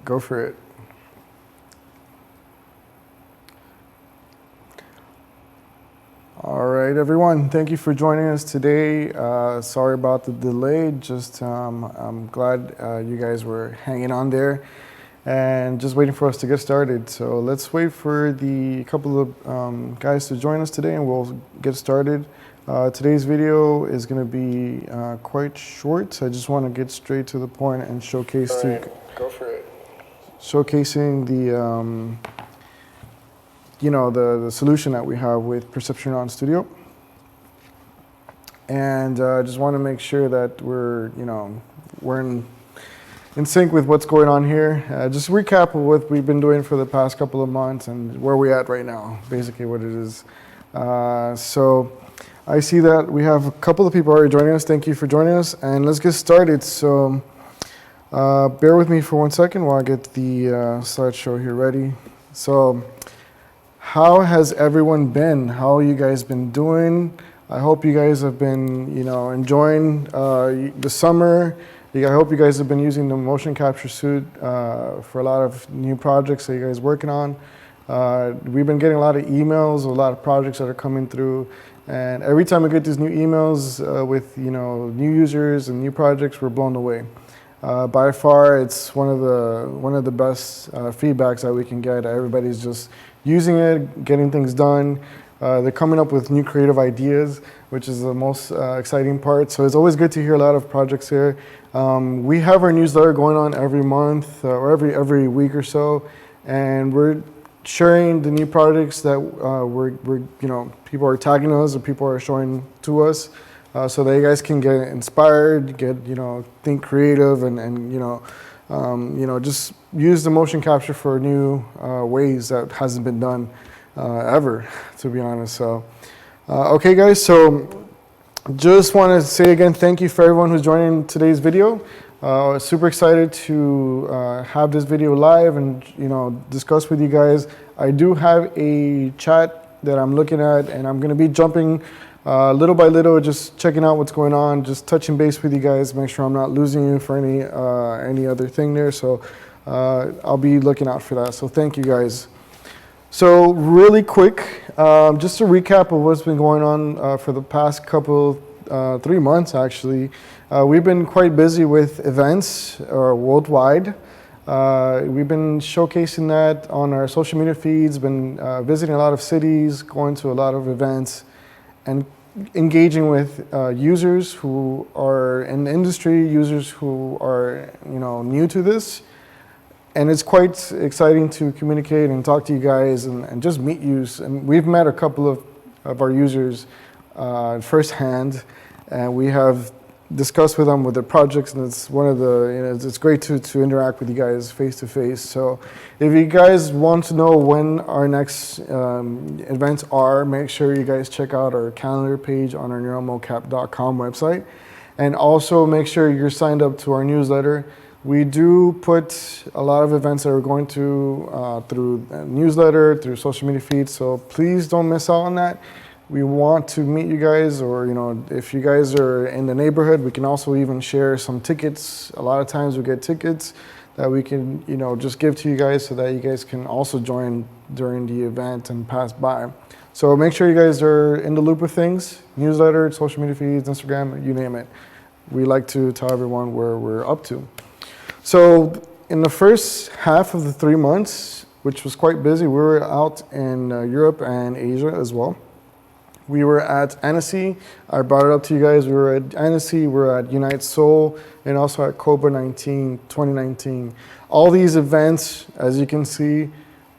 Go for it. All right, everyone. Thank you for joining us today. Sorry about the delay. Just I'm glad you guys were hanging on there and just waiting for us to get started. So let's wait for the couple of guys to join us today, and we'll get started. Today's video is going to be quite short. So I just want to get straight to the point and showcase Go for it. Showcasing the the solution that we have with Perception Neuron Studio. And I just want to make sure that we're in sync with what's going on here. Just recap of what we've been doing for the past couple of months and where we're at right now, basically what it is. So I see that we have a couple of people already joining us. Thank you for joining us, and let's get started. So bear with me for 1 second while I get the slideshow here ready. So how has everyone been? How you guys been doing? I hope you guys have been, enjoying the summer. I hope you guys have been using the motion capture suite for a lot of new projects that you guys are working on. We've been getting a lot of emails, a lot of projects that are coming through, and every time we get these new emails with new users and new projects, we're blown away. By far, it's one of the best feedbacks that we can get. Everybody's just using it, getting things done. They're coming up with new creative ideas, which is the most exciting part. So it's always good to hear a lot of projects here. We have our newsletter going on every month or every week or so, and we're sharing the new projects that people are tagging us or people are showing to us, so that you guys can get inspired, think creative, and just use the motion capture for new ways that hasn't been done ever, to be honest. So, okay, guys. So, just want to say again, thank you for everyone who's joining today's video. Super excited to have this video live and discuss with you guys. I do have a chat that I'm looking at, and I'm going to be jumping little by little, just checking out what's going on, just touching base with you guys, make sure I'm not losing you for any other thing there. So I'll be looking out for that. So thank you guys. So really quick, just a recap of what's been going on for the past 3 months actually. We've been quite busy with events worldwide. We've been showcasing that on our social media feeds, been visiting a lot of cities, going to a lot of events, and engaging with users who are in the industry, users who are new to this. And it's quite exciting to communicate and talk to you guys and just meet you. And we've met a couple of our users firsthand, and we have discussed with them with their projects, and it's one of the, it's great to interact with you guys face to face. So if you guys want to know when our next events are, make sure you guys check out our calendar page on our NeuronMocap.com website, and also make sure you're signed up to our newsletter. We do put a lot of events that we're going to through newsletter, through social media feeds, so please don't miss out on that. We want to meet you guys, or if you guys are in the neighborhood, we can also even share some tickets. A lot of times we get tickets that we can just give to you guys so that you guys can also join during the event and pass by. So make sure you guys are in the loop of things, newsletter, social media feeds, Instagram, you name it. We like to tell everyone where we're up to. So in the first half of the 3 months, which was quite busy, we were out in Europe and Asia as well. We were at Annecy. I brought it up to you guys. We were at Annecy, we were at Unite Seoul, and also at Cobra 2019. All these events, as you can see,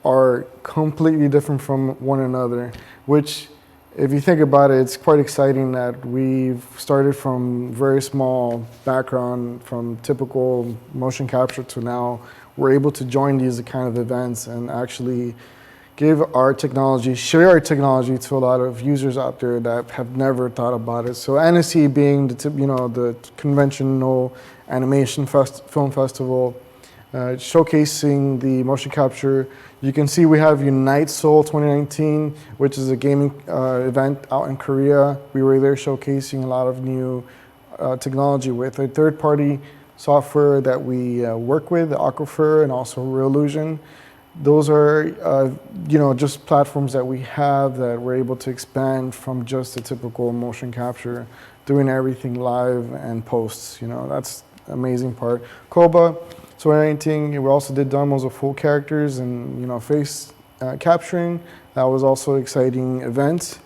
are completely different from one another, which, if you think about it, it's quite exciting that we've started from very small background, from typical motion capture, to now we're able to join these kind of events and actually give our technology, share our technology to a lot of users out there that have never thought about it. So Annecy being the conventional animation film festival, showcasing the motion capture. You can see we have Unite Seoul 2019, which is a gaming event out in Korea. We were there showcasing a lot of new technology with a third-party software that we work with, the Aquifer and also Reallusion. Those are, just platforms that we have that we're able to expand from just a typical motion capture, doing everything live and posts. That's the amazing part. Koba 2019, we also did demos of full characters and, face capturing. That was also an exciting event.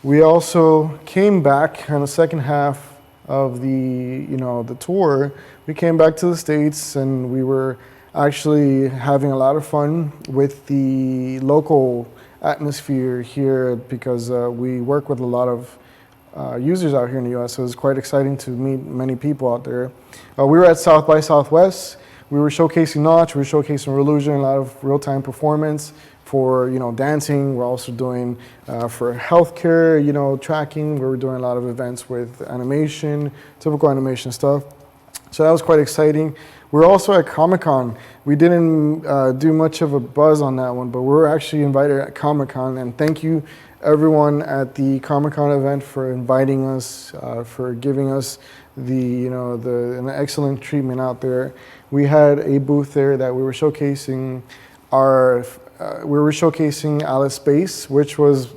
We also came back on the second half of the tour. We came back to the States and we were actually having a lot of fun with the local atmosphere here because we work with a lot of users out here in the US, so it was quite exciting to meet many people out there. We were at South by Southwest. We were showcasing Notch, we were showcasing Reallusion, a lot of real-time performance for dancing. We're also doing for healthcare, tracking. We were doing a lot of events with animation, typical animation stuff. So that was quite exciting. We're also at Comic-Con. We didn't do much of a buzz on that one, but we were actually invited at Comic-Con, and thank you everyone at the Comic-Con event for inviting us, for giving us an excellent treatment out there. We had a booth there that we were showcasing Alice Space, which was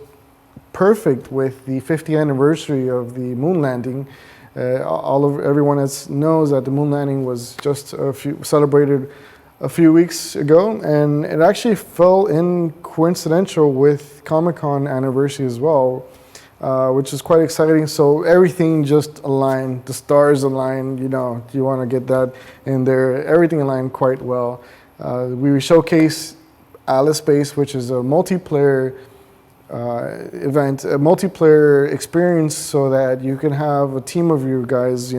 perfect with the 50th anniversary of the moon landing. Everyone knows that the moon landing was just celebrated a few weeks ago, and it actually fell in coincidental with Comic-Con anniversary as well, which is quite exciting. So everything just aligned, the stars aligned, you want to get that in there. Everything aligned quite well. We showcased Alice Space, which is a multiplayer event, a multiplayer experience, so that you can have a team of you guys,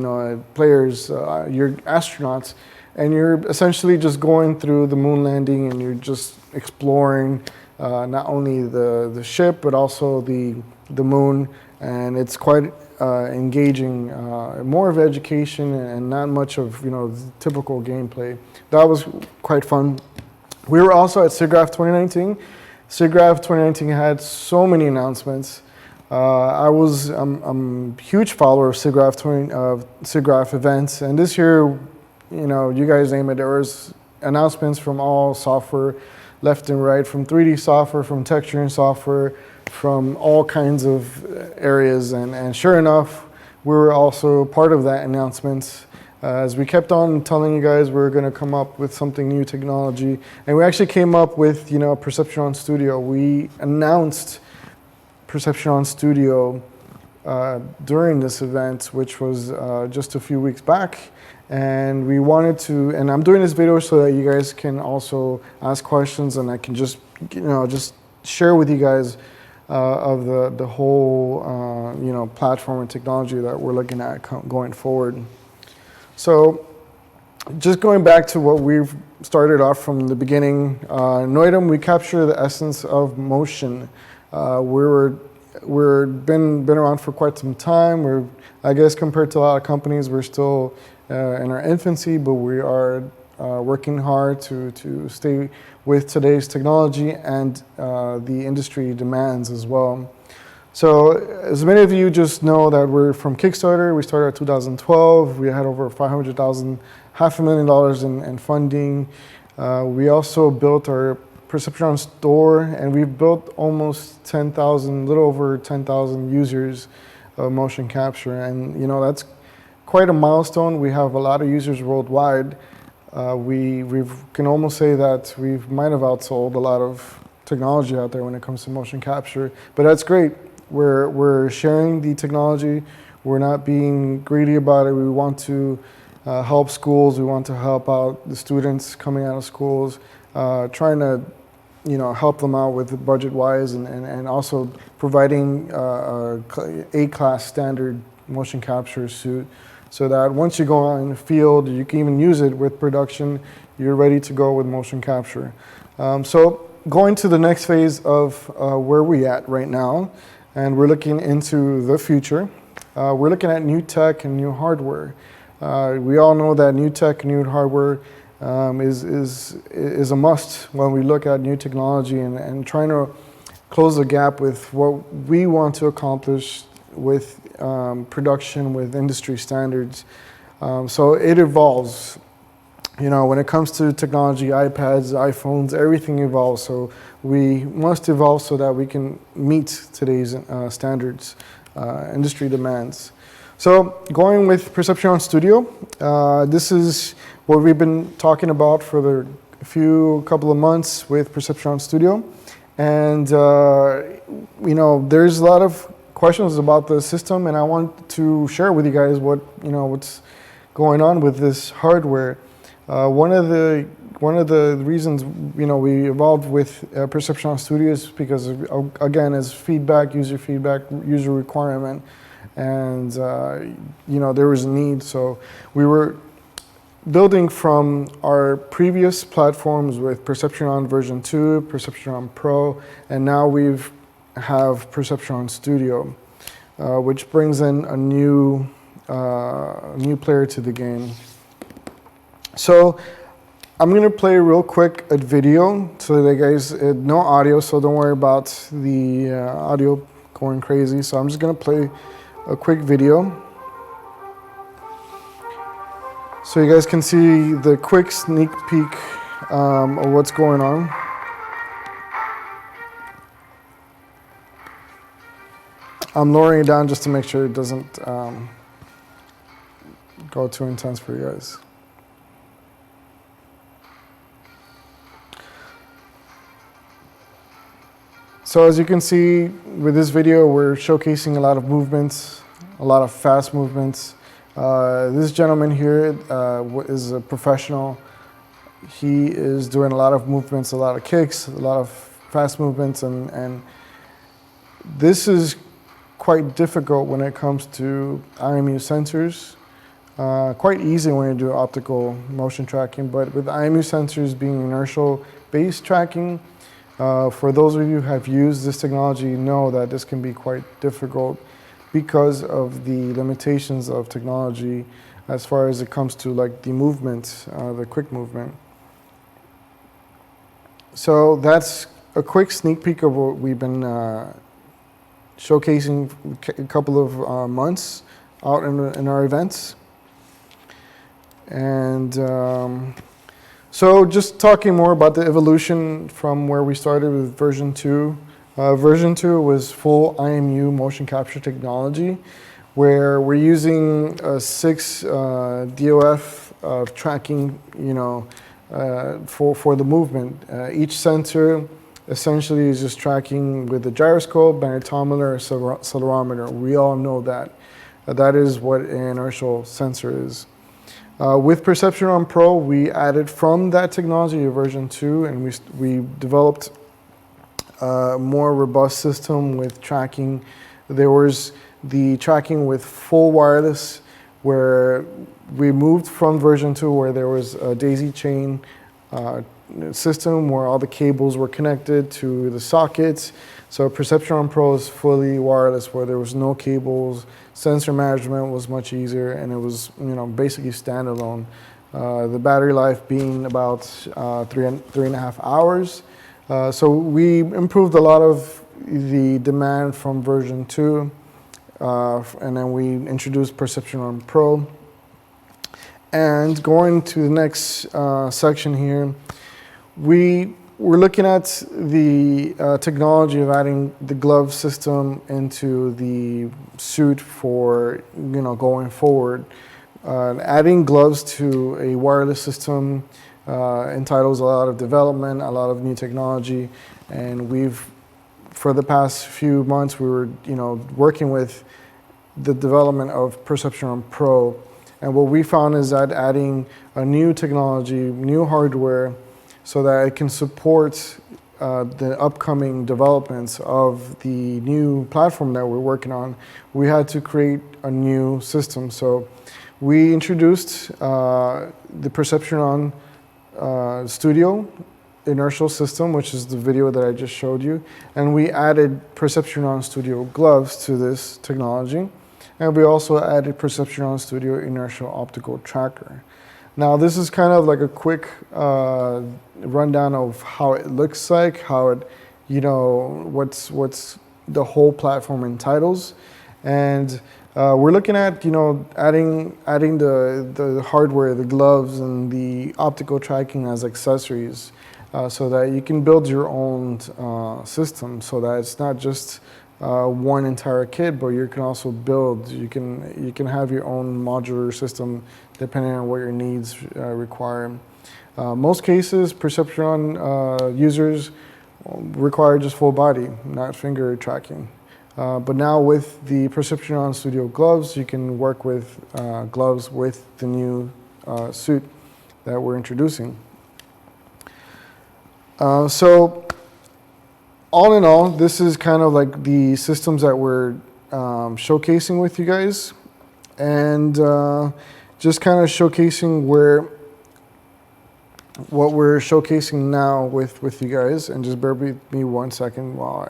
players, your astronauts, and you're essentially just going through the moon landing and you're just exploring not only the ship but also the moon, and it's quite engaging, more of education and not much of typical gameplay. That was quite fun. We were also at SIGGRAPH 2019. SIGGRAPH 2019 had so many announcements. I'm a huge follower of SIGGRAPH events, and this year, you guys name it, there was announcements from all software, left and right, from 3D software, from texturing software, from all kinds of areas, and sure enough, we were also part of that announcement. As we kept on telling you guys we're going to come up with something new technology, and we actually came up with Perceptron Studio. We announced Perceptron Studio during this event, which was just a few weeks back, and we wanted to, and I'm doing this video so that you guys can also ask questions, and I can just share with you guys of the whole platform and technology that we're looking at going forward. So just going back to what we've started off from the beginning, Neuron, we capture the essence of motion. We're been around for quite some time. I guess compared to a lot of companies, we're still in our infancy, but we are working hard to stay with today's technology and the industry demands as well. So as many of you just know that we're from Kickstarter. We started in 2012. We had over $500,000 in funding. We also built our Perceptron store, and we've built almost 10,000, little over 10,000 users of motion capture. And that's quite a milestone. We have a lot of users worldwide. We can almost say that we might have outsold a lot of technology out there when it comes to motion capture, but that's great. We're sharing the technology. We're not being greedy about it. We want to help schools. We want to help out the students coming out of schools, trying to help them out with budget-wise, and also providing A-class standard motion capture suit, so that once you go out in the field, you can even use it with production. You're ready to go with motion capture. So going to the next phase of where we're at right now, and we're looking into the future. We're looking at new tech and new hardware. We all know that new tech and new hardware is a must when we look at new technology and trying to close the gap with what we want to accomplish with production, with industry standards. So it evolves. You know, when it comes to technology, iPads, iPhones, everything evolves. So we must evolve so that we can meet today's standards, industry demands. So going with Perceptron Studio, this is what we've been talking about for the couple of months with Perceptron Studio. And, you know, there's a lot of questions about the system, and I want to share with you guys what's going on with this hardware. One of the reasons we evolved with Perceptron Studio is because again, as feedback, user requirement, and there was a need. So we were building from our previous platforms with Perceptron version 2, Perceptron Pro, and now we've have Perceptron Studio, which brings in a new player to the game. So I'm going to play real quick a video so that guys, no audio, so don't worry about the audio going crazy. So I'm just going to play a quick video so you guys can see the quick sneak peek of what's going on. I'm lowering it down just to make sure it doesn't go too intense for you guys. So as you can see with this video, we're showcasing a lot of movements, a lot of fast movements. This gentleman here is a professional. He is doing a lot of movements, a lot of kicks, a lot of fast movements, and this is quite difficult when it comes to IMU sensors. Quite easy when you do optical motion tracking, but with IMU sensors being inertial-based tracking, for those of you who have used this technology, you know that this can be quite difficult because of the limitations of technology as far as it comes to like the movement, the quick movement. So that's a quick sneak peek of what we've been showcasing a couple of months out in our events. And so just talking more about the evolution from where we started with version 2. Version 2 was full IMU motion capture technology, where we're using a 6 DOF tracking, for the movement. Each sensor essentially is just tracking with the gyroscope, magnetometer, accelerometer. We all know that. That is what an inertial sensor is. With Perceptron Pro, we added from that technology a version 2, and we developed a more robust system with tracking. There was the tracking with full wireless, where we moved from version 2, where there was a daisy chain system where all the cables were connected to the sockets. So Perceptron Pro is fully wireless, where there was no cables. Sensor management was much easier, and it was basically standalone. The battery life being about 3.5 hours. So we improved a lot of the demand from version 2, and then we introduced Perceptron Pro. And going to the next section here, we're looking at the technology of adding the glove system into the suit for going forward. Adding gloves to a wireless system entitles a lot of development, a lot of new technology, and for the past few months we were working with the development of Perceptron Pro, and what we found is that adding a new technology, new hardware, so that it can support the upcoming developments of the new platform that we're working on, we had to create a new system. So we introduced the Perceptron Studio inertial system, which is the video that I just showed you, and we added Perceptron Studio gloves to this technology, and we also added Perceptron Studio inertial optical tracker. Now this is kind of like a quick rundown of how it looks like, how it, what's the whole platform entitles, and We're looking at, adding the hardware, the gloves, and the optical tracking as accessories, so that you can build your own system, so that it's not just one entire kit, but you can also build. You can have your own modular system depending on what your needs require. Most cases, Perceptron users require just full body, not finger tracking. But now with the Perceptron Studio gloves, you can work with gloves with the new suit that we're introducing. So all in all, this is kind of like the systems that we're showcasing with you guys, and just kind of showcasing what we're showcasing now with you guys. And just bear with me 1 second while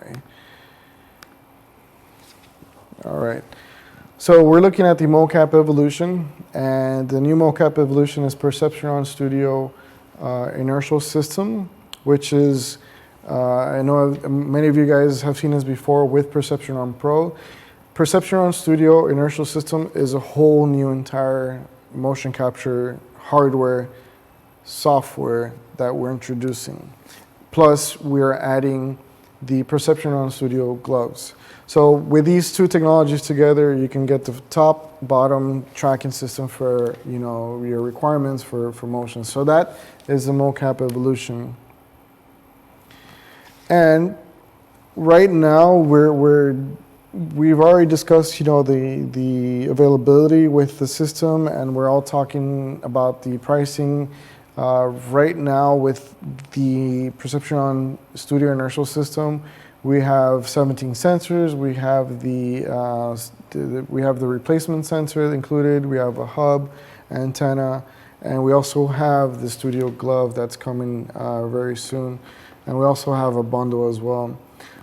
all right. So we're looking at the MOCAP evolution, and the new MOCAP evolution is Perceptron Studio inertial system, which is, I know many of you guys have seen this before with Perceptron Pro. Perceptron Studio inertial system is a whole new entire motion capture hardware software that we're introducing. Plus, we're adding the Perceptron Studio gloves. So with these two technologies together, you can get the top, bottom tracking system for your requirements for motion. So that is the MOCAP evolution. And right now we've already discussed the availability with the system, and we're all talking about the pricing. Right now with the Perceptron Studio inertial system, we have 17 sensors. We have the replacement sensor included. We have a hub, antenna, and we also have the Studio glove that's coming very soon. And we also have a bundle as well.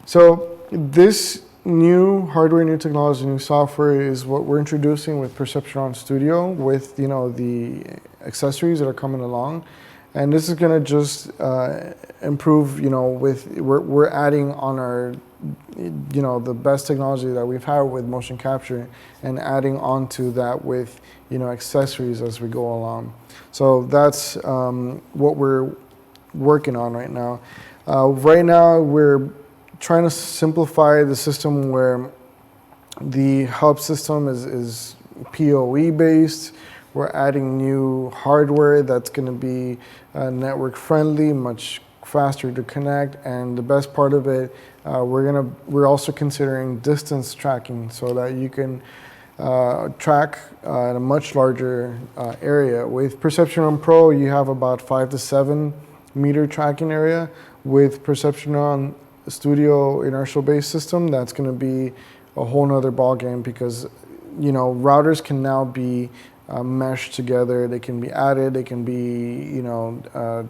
So this new hardware, new technology, new software is what we're introducing with Perceptron Studio, with the accessories that are coming along. And this is going to just improve, we're adding on our, the best technology that we've had with motion capture, and adding on to that with, accessories as we go along. So that's what we're working on right now. Right now, we're trying to simplify the system where the hub system is PoE based. We're adding new hardware that's going to be network friendly, much faster to connect, and the best part of it, we're also considering distance tracking, so that you can track in a much larger area. With Perceptron Pro, you have about 5 to 7 meter tracking area. With Perceptron Studio inertial based system, that's going to be a whole nother ball game, because routers can now be meshed together. They can be added, they can be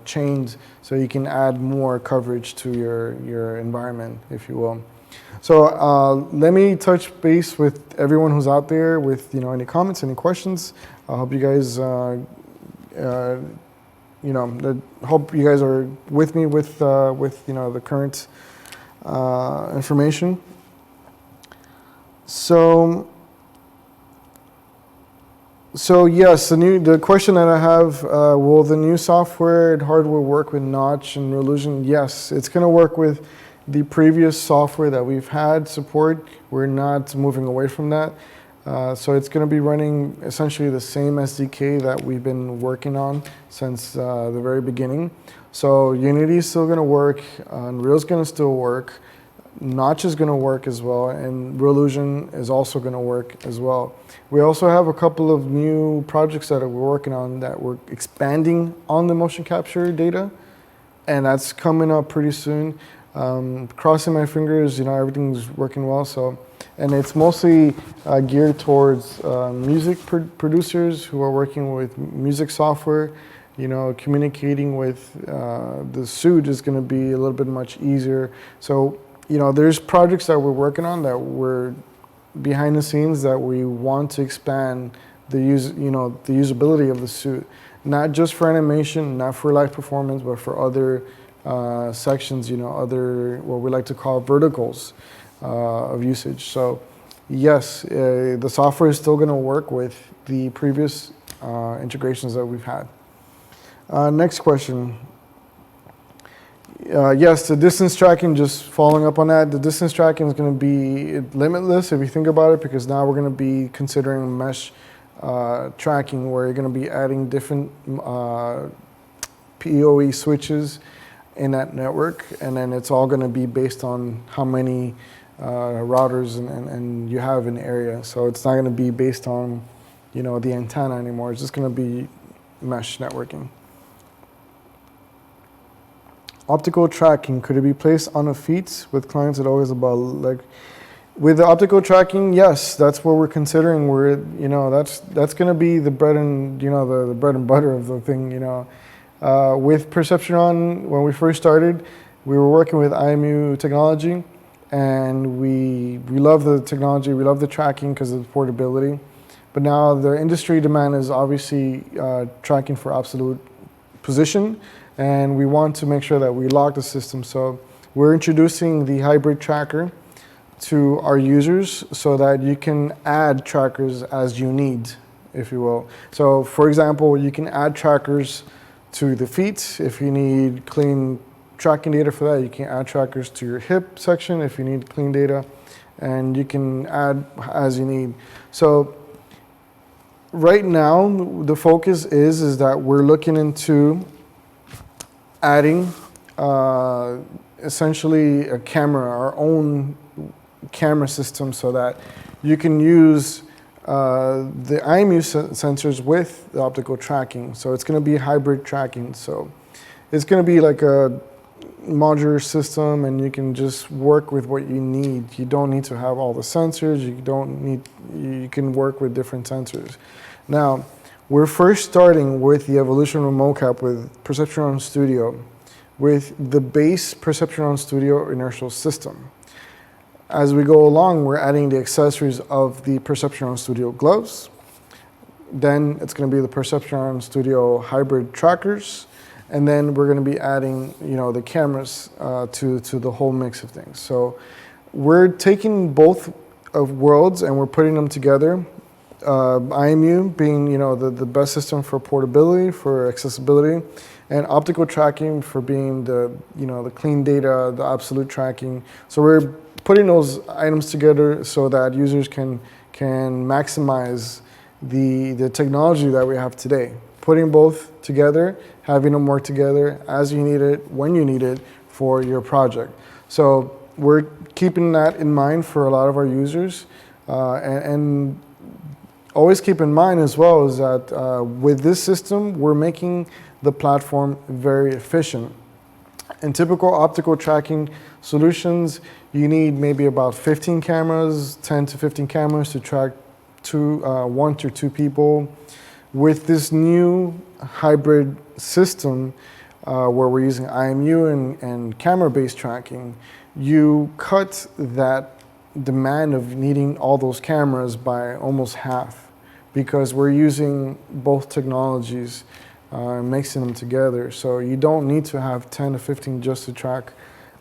chained, so you can add more coverage to your environment, if you will. So let me touch base with everyone who's out there with any comments, any questions. I hope you guys hope you guys are with me with the current information. So yes, the question that I have, will the new software and hardware work with Notch and Reolution? Yes, it's going to work with the previous software that we've had support. We're not moving away from that. So it's going to be running essentially the same SDK that we've been working on since the very beginning. So Unity is still going to work, Unreal is going to still work, Notch is going to work as well, and Reolution is also going to work as well. We also have a couple of new projects that we're working on that we're expanding on the motion capture data, and that's coming up pretty soon. Crossing my fingers, everything's working well. So, and it's mostly geared towards music producers who are working with music software. Communicating with the suit is going to be a little bit much easier. So, there's projects that we're working on that we're behind the scenes that we want to expand the usability of the suit, not just for animation, not for live performance, but for other sections, other what we like to call verticals of usage. So yes, the software is still going to work with the previous integrations that we've had. Next question. Yes, the distance tracking, just following up on that, the distance tracking is going to be limitless if you think about it, because now we're going to be considering mesh tracking, where you're going to be adding different PoE switches in that network, and then it's all going to be based on how many routers and you have in the area. So it's not going to be based on, you know, the antenna anymore. It's just going to be mesh networking. Optical tracking, could it be placed on the feet with clients that always about, like, with the optical tracking, yes, that's what we're considering. We're, you know, that's going to be the bread and, you know, the bread and butter of the thing, you know. With Perceptron, when we first started, we were working with IMU technology, and we love the technology, we love the tracking because of the portability. But now the industry demand is obviously tracking for absolute position, and we want to make sure that we lock the system. So we're introducing the hybrid tracker to our users so that you can add trackers as you need, if you will. So for example, you can add trackers to the feet. If you need clean tracking data for that, you can add trackers to your hip section if you need clean data, and you can add as you need. So right now, the focus is that we're looking into adding essentially a camera, our own camera system, so that you can use the IMU sensors with the optical tracking. So it's going to be hybrid tracking. So it's going to be like a modular system, and you can just work with what you need. You don't need to have all the sensors. You can work with different sensors. Now, we're first starting with the evolution of MOCAP with Perceptron Studio, with the base Perceptron Studio inertial system. As we go along, we're adding the accessories of the Perceptron Studio gloves. Then it's going to be the Perceptron Studio hybrid trackers, and then we're going to be adding, you know, the cameras to the whole mix of things. So we're taking both of worlds and we're putting them together. IMU being, you know, the best system for portability, for accessibility, and optical tracking for being the, you know, the clean data, the absolute tracking. So we're putting those items together so that users can maximize the technology that we have today. Putting both together, having them work together as you need it, when you need it for your project. So we're keeping that in mind for a lot of our users, and always keep in mind as well is that with this system, we're making the platform very efficient. In typical optical tracking solutions, you need maybe about 15 cameras, 10 to 15 cameras to track 1 to 2 people. With this new hybrid system, where we're using IMU and camera-based tracking, you cut that demand of needing all those cameras by almost half, because we're using both technologies, mixing them together. So you don't need to have 10 to 15 just to track,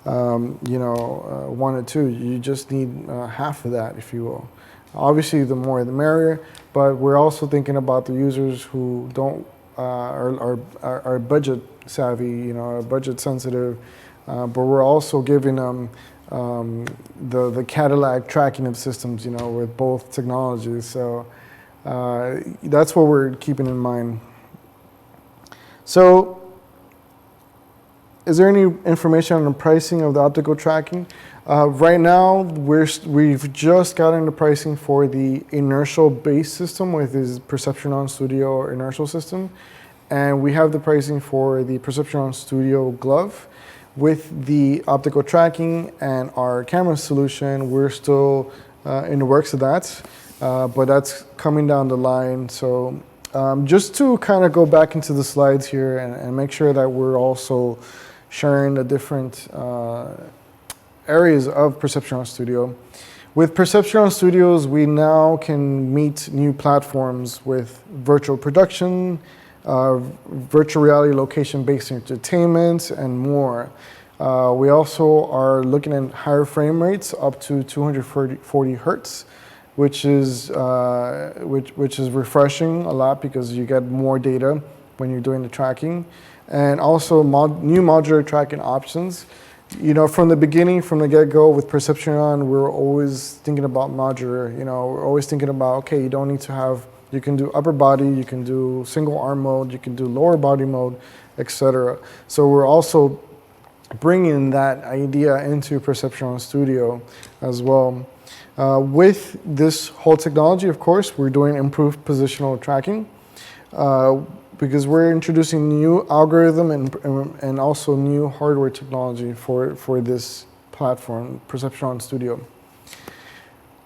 1 or 2. You just need half of that, if you will. Obviously, the more the merrier, but we're also thinking about the users who don't are budget savvy, are budget sensitive, but we're also giving them the Cadillac tracking of systems, with both technologies. So that's what we're keeping in mind. So, is there any information on the pricing of the optical tracking? Right now, we've just gotten the pricing for the inertial-based system with this Perceptron Studio inertial system, and we have the pricing for the Perceptron Studio glove. With the optical tracking and our camera solution, we're still in the works of that, but that's coming down the line. So just to kind of go back into the slides here and make sure that we're also sharing the different areas of Perceptron Studio. With Perceptron Studios, we now can meet new platforms with virtual production, virtual reality location-based entertainment, and more. We also are looking at higher frame rates up to 240 hertz, which is refreshing a lot because you get more data when you're doing the tracking, and also new modular tracking options. From the beginning, from the get-go with Perception Neuron, we're always thinking about modular. We're always thinking about, okay, you don't need to have, you can do upper body, you can do single arm mode, you can do lower body mode, etc. So we're also bringing that idea into Perception Neuron Studio as well. With this whole technology, of course, we're doing improved positional tracking because we're introducing new algorithm and also new hardware technology for this platform, Perception Neuron Studio.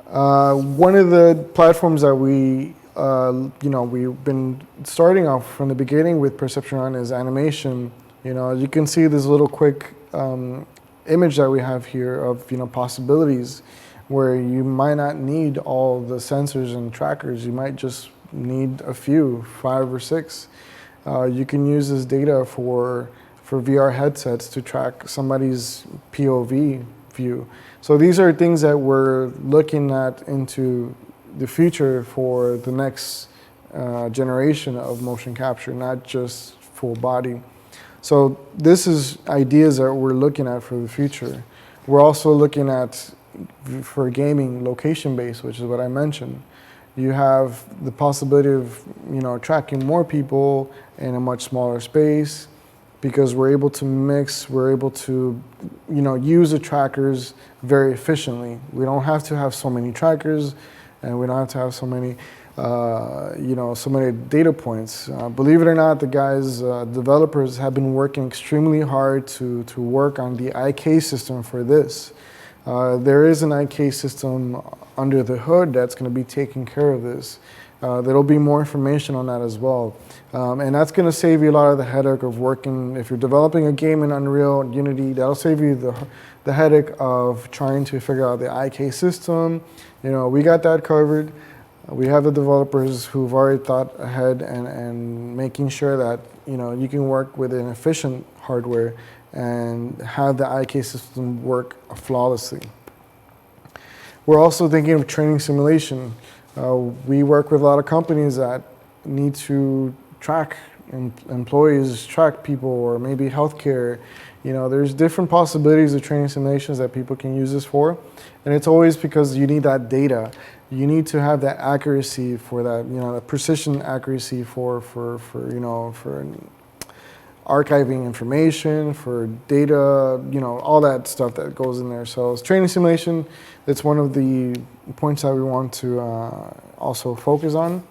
One of the platforms that we've been starting off from the beginning with Perception Neuron is animation. You can see this little quick image that we have here of possibilities where you might not need all the sensors and trackers. You might just need a few, 5 or 6. You can use this data for VR headsets to track somebody's POV view. So these are things that we're looking at into the future for the next generation of motion capture, not just full body. So this is ideas that we're looking at for the future. We're also looking at, for gaming, location-based, which is what I mentioned. You have the possibility of tracking more people in a much smaller space because we're able to mix, we're able to use the trackers very efficiently. We don't have to have so many trackers, and we don't have to have so many so many data points. Believe it or not, the guys, developers have been working extremely hard to work on the IK system for this. There is an IK system under the hood that's going to be taking care of this. There'll be more information on that as well. And that's going to save you a lot of the headache of working. If you're developing a game in Unreal, Unity, that'll save you the headache of trying to figure out the IK system. We got that covered. We have the developers who've already thought ahead and making sure that you can work with an efficient hardware and have the IK system work flawlessly. We're also thinking of training simulation. We work with a lot of companies that need to track employees, track people, or maybe healthcare. There's different possibilities of training simulations that people can use this for, and it's always because you need that data. You need to have that accuracy for that, the precision accuracy for archiving information, for data, all that stuff that goes in there. So it's training simulation, it's one of the points that we want to also focus on,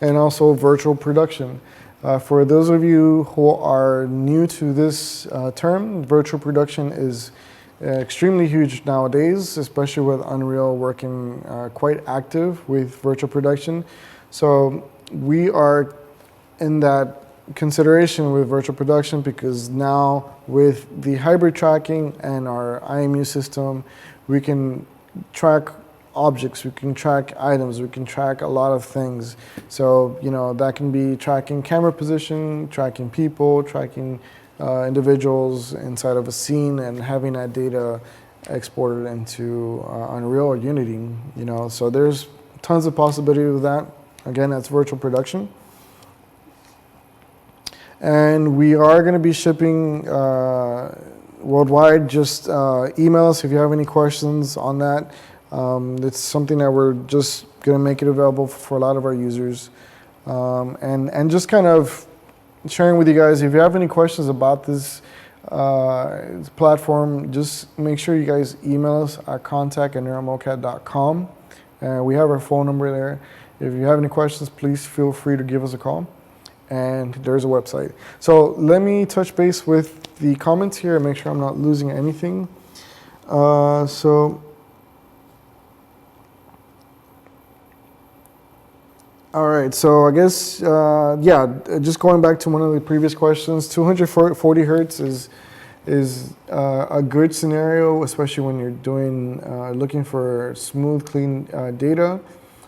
and also virtual production. For those of you who are new to this term, virtual production is extremely huge nowadays, especially with Unreal working quite active with virtual production. So we are in that consideration with virtual production because now with the hybrid tracking and our IMU system, we can track objects, we can track items, we can track a lot of things. So, that can be tracking camera position, tracking people, tracking individuals inside of a scene, and having that data exported into Unreal or Unity. So there's tons of possibility with that. Again, that's virtual production. And we are going to be shipping worldwide. Just email us if you have any questions on that. It's something that we're just going to make it available for a lot of our users. And just kind of sharing with you guys, if you have any questions about this platform, just make sure you guys email us at contact@neuromocap.com. We have our phone number there. If you have any questions, please feel free to give us a call. And there's a website. So let me touch base with the comments here and make sure I'm not losing anything. All right, so I guess, just going back to one of the previous questions, 240 hertz is a good scenario, especially when you're looking for smooth, clean data.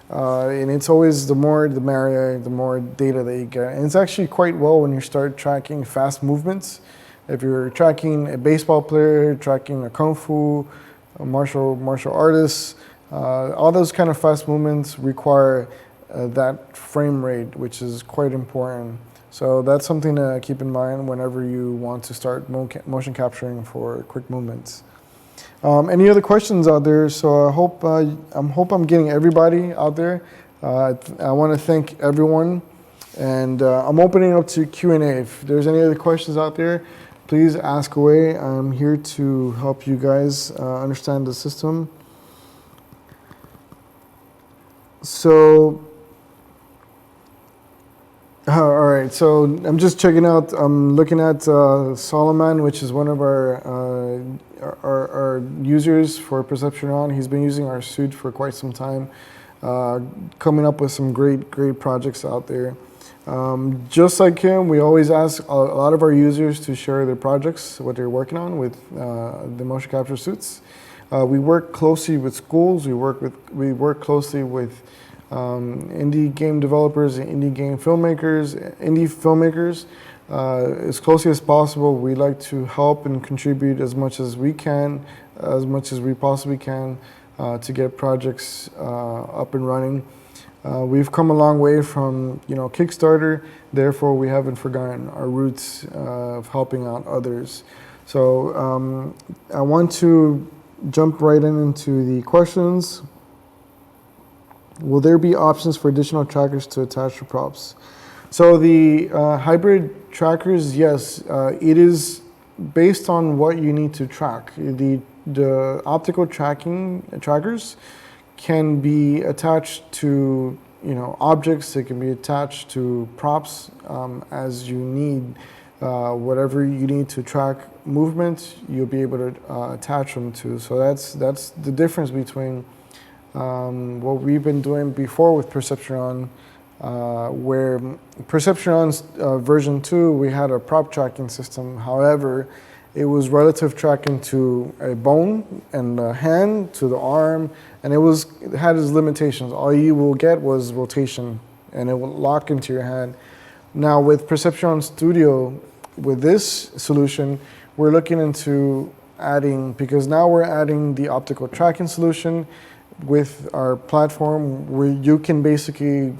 And it's always the more the merrier, the more data that you get. And it's actually quite well when you start tracking fast movements. If you're tracking a baseball player, tracking a kung fu, a martial artist, All those kind of fast movements require that frame rate, which is quite important. So that's something to keep in mind whenever you want to start motion capturing for quick movements. Any other questions out there? So I hope I'm getting everybody out there. I want to thank everyone, and I'm opening up to Q&A. If there's any other questions out there, please ask away. I'm here to help you guys understand the system. So, all right. So I'm just checking out. I'm looking at Solomon, which is one of our users for Perception Neuron. He's been using our suite for quite some time, coming up with some great projects out there. Just like him, we always ask a lot of our users to share their projects, what they're working on with the motion capture suits. We work closely with schools. We work closely with indie game developers, indie filmmakers. As closely as possible, we like to help and contribute as much as we can, as much as we possibly can, to get projects up and running. We've come a long way from Kickstarter. Therefore, we haven't forgotten our roots of helping out others. So I want to jump right into the questions. Will there be options for additional trackers to attach to props? So the hybrid trackers, yes, it is based on what you need to track. The optical trackers can be attached to objects. They can be attached to props as you need. Whatever you need to track movement, you'll be able to attach them to. So that's the difference between what we've been doing before with Perception Neuron, where Perception Neuron's version 2, we had a prop tracking system. However, it was relative tracking to a bone and the hand to the arm, and it had its limitations. All you will get was rotation, and it will lock into your hand. Now with Perception Neuron Studio, with this solution, we're looking into adding, because now we're adding the optical tracking solution with our platform, where you can basically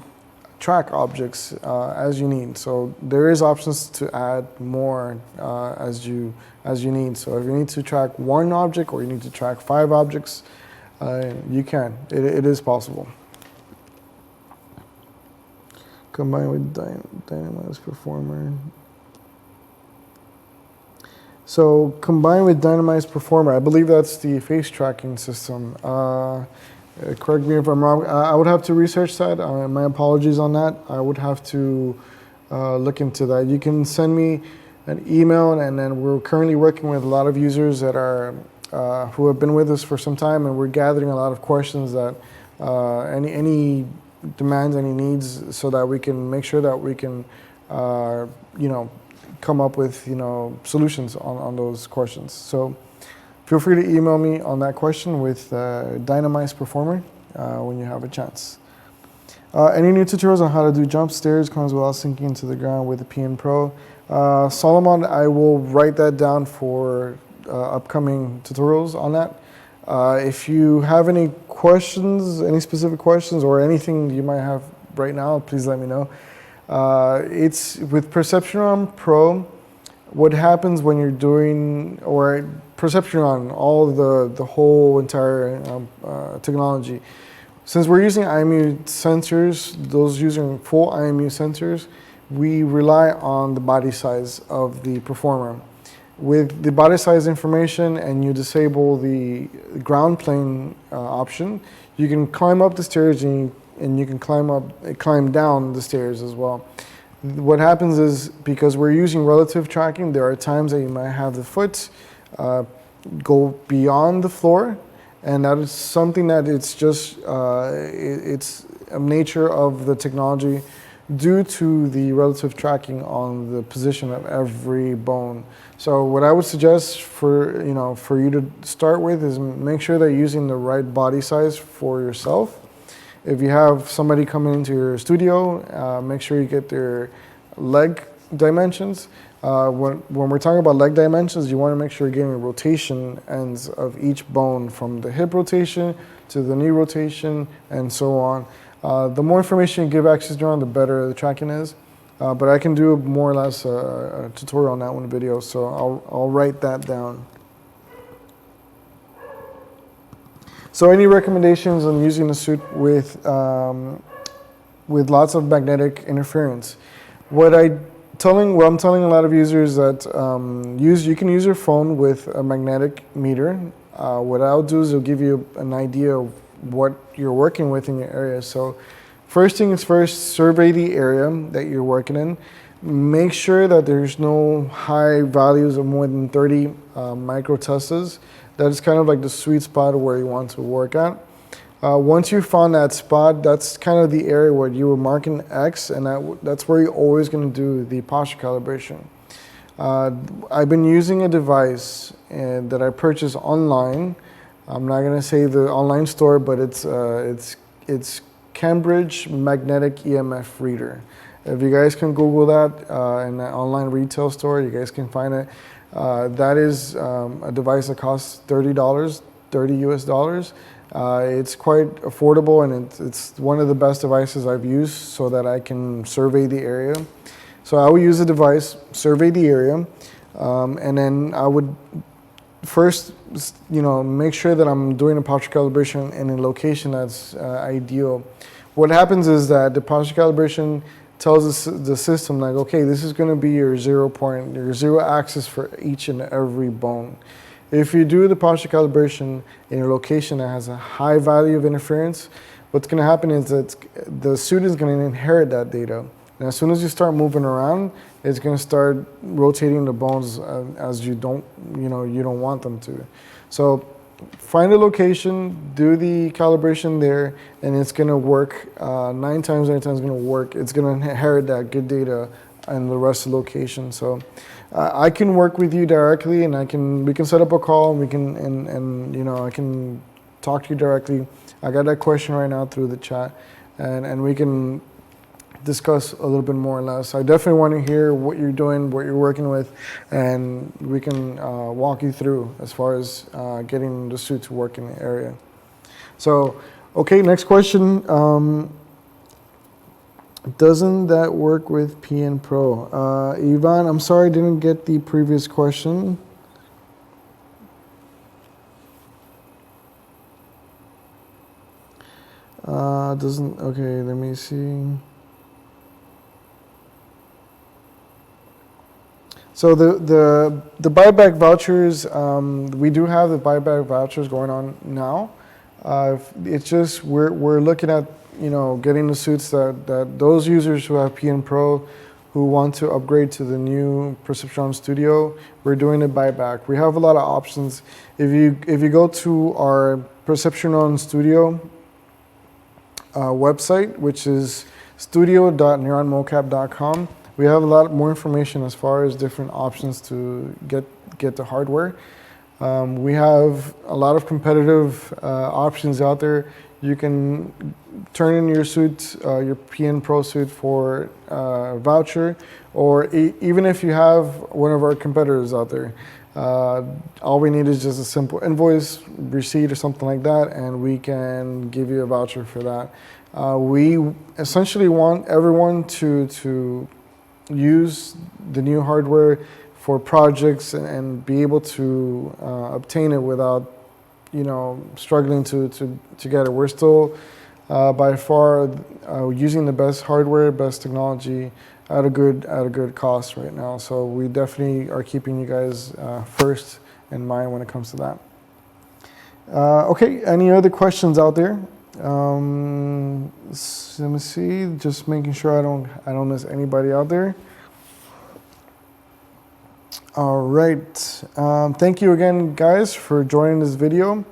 track objects as you need. So there is options to add more as you need. So if you need to track one object or you need to track 5 objects, you can. It is possible. Combined with Dynamize Performer. So combined with Dynamize Performer, I believe that's the face tracking system. Correct me if I'm wrong. I would have to research that. My apologies on that. I would have to look into that. You can send me an email, and then we're currently working with a lot of users that are who have been with us for some time, and we're gathering a lot of questions that any demands, any needs, so that we can make sure that we can come up with solutions on those questions. So feel free to email me on that question with Dynamize Performer when you have a chance. Any new tutorials on how to do jump stairs, climbs without sinking into the ground with the PN Pro? Solomon, I will write that down for upcoming tutorials on that. If you have any questions, any specific questions, or anything you might have right now, please let me know. It's with Perception Neuron Pro. What happens when you're doing, or Perception Neuron, all the whole entire technology. Since we're using IMU sensors, those using full IMU sensors, we rely on the body size of the performer. With the body size information, and you disable the ground plane option, you can climb up the stairs and you can climb down the stairs as well. What happens is, because we're using relative tracking, there are times that you might have the foot go beyond the floor, and that is something that it's just it's a nature of the technology due to the relative tracking on the position of every bone. So what I would suggest for you to start with is make sure that you're using the right body size for yourself. If you have somebody coming into your studio, make sure you get their leg dimensions. When we're talking about leg dimensions, you want to make sure you're getting the rotation ends of each bone, from the hip rotation to the knee rotation and so on. The more information you give Axis Neuron, the better the tracking is. But I can do more or less a tutorial on that one video, so I'll write that down. So any recommendations on using the suit with lots of magnetic interference? What I'm telling a lot of users that you can use your phone with a magnetic meter. What I'll do is it'll give you an idea of what you're working with in your area. So first thing is first, survey the area that you're working in. Make sure that there's no high values of more than 30 microteslas. That's kind of like the sweet spot of where you want to work at. Once you found that spot, that's kind of the area where you were marking X, and that's where you're always going to do the posture calibration. I've been using a device that I purchased online. I'm not going to say the online store, but it's Cambridge Magnetic EMF Reader. If you guys can Google that in an online retail store, you guys can find it. That is a device that costs $30 US. It's quite affordable, and it's one of the best devices I've used so that I can survey the area. So I will use the device, survey the area, and then I would first, make sure that I'm doing a posture calibration in a location that's ideal. What happens is that the posture calibration tells the system, like, okay, this is going to be your 0 point, your 0 axis for each and every bone. If you do the posture calibration in a location that has a high value of interference, what's going to happen is that the suit is going to inherit that data. And as soon as you start moving around, it's going to start rotating the bones as you don't want them to. So find a location, do the calibration there, and it's going to work. 9 times out of 10 it's going to work. It's going to inherit that good data in the rest of the location. So I can work with you directly, and we can set up a call, and I can talk to you directly. I got that question right now through the chat, and we can discuss a little bit more or less. I definitely want to hear what you're doing, what you're working with, and we can walk you through as far as getting the suit to work in the area. So, okay, next question. Doesn't that work with PN Pro? Ivan, I'm sorry I didn't get the previous question. Okay, let me see. So the buyback vouchers, we do have the buyback vouchers going on now. It's just we're looking at getting the suits that those users who have PN Pro who want to upgrade to the new Perceptron Studio, we're doing a buyback. We have a lot of options. If you go to our Perceptron Studio website, which is studio.neuronmocap.com, we have a lot more information as far as different options to get the hardware. We have a lot of competitive options out there. You can turn in your suit, your PN Pro suit for a voucher, or even if you have one of our competitors out there, all we need is just a simple invoice, receipt, or something like that, and we can give you a voucher for that. We essentially want everyone to use the new hardware for projects and be able to obtain it without struggling to get it. We're still by far using the best hardware, best technology at a good cost right now. So we definitely are keeping you guys first in mind when it comes to that. Okay, any other questions out there? Let me see, just making sure I don't miss anybody out there. All right, thank you again, guys, for joining this video.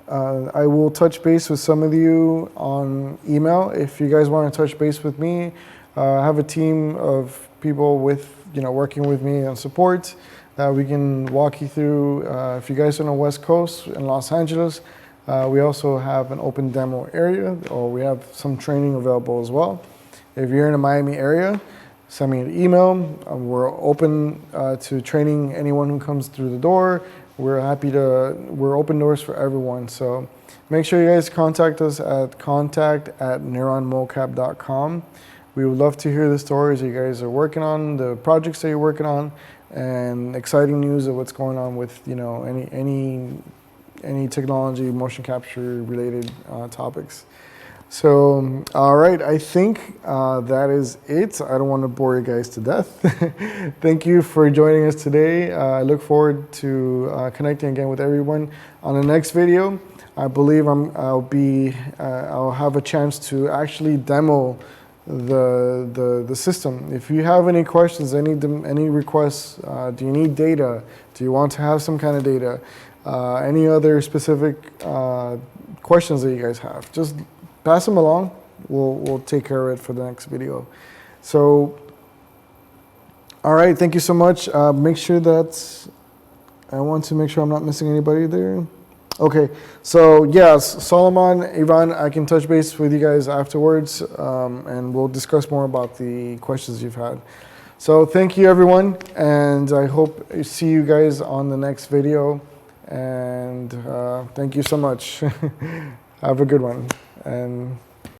I will touch base with some of you on email if you guys want to touch base with me. I have a team of people working with me on support that we can walk you through. If you guys are on the West Coast in Los Angeles, we also have an open demo area, or we have some training available as well. If you're in the Miami area, send me an email. We're open to training anyone who comes through the door. We're open doors for everyone. So make sure you guys contact us at contact@neuronmocap.com. We would love to hear the stories you guys are working on, the projects that you're working on, and exciting news of what's going on with any technology, motion capture related topics. So, all right, I think that is it. I don't want to bore you guys to death. Thank you for joining us today. I look forward to connecting again with everyone on the next video. I believe I'll have a chance to actually demo the system. If you have any questions, any requests, do you need data? Do you want to have some kind of data? Any other specific questions that you guys have, just pass them along. We'll take care of it for the next video. So, all right, thank you so much. I want to make sure I'm not missing anybody there. Okay, so yes, Solomon, Ivan, I can touch base with you guys afterwards, and we'll discuss more about the questions you've had. So thank you, everyone, and I hope I see you guys on the next video. And thank you so much. Have a good one. And